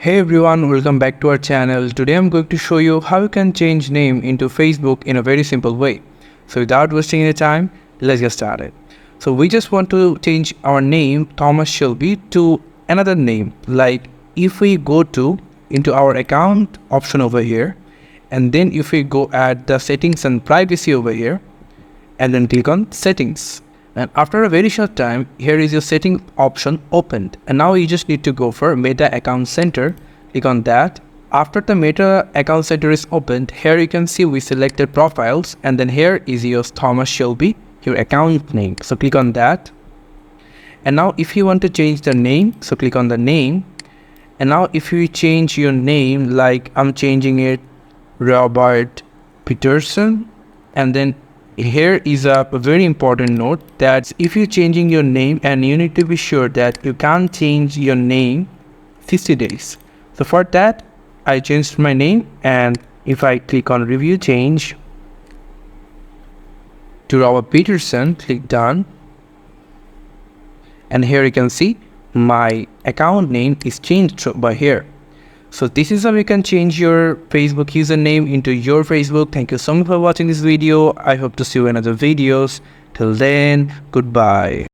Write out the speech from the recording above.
Hey everyone, welcome back to our channel. Today I'm going to show you how you can change name into Facebook in a very simple way. So without wasting any time, let's get started. So we just want to change our name Thomas Shelby to another name. Like if we go to into our account option over here, and then if we go at the settings and privacy over here, and then click on settings. And after a very short time, here is your setting option opened. And now you just need to go for Meta Account Center. Click on that. After the Meta Account Center is opened, here you can see we selected profiles. And then here is your Thomas Shelby, your account name. So click on that. And now if you want to change the name, so click on the name. And now if you change your name, like I'm changing it Robert Peterson, and then here is a very important note that if you're changing your name, and you need to be sure that you can't change your name 60 days. So for that, I changed my name, and if I click on review change to Robert Peterson, click done. And here you can see my account name is changed by here. So this is how you can change your Facebook username into your Facebook. Thank you so much for watching this video. I hope to see you in other videos. Till then, goodbye.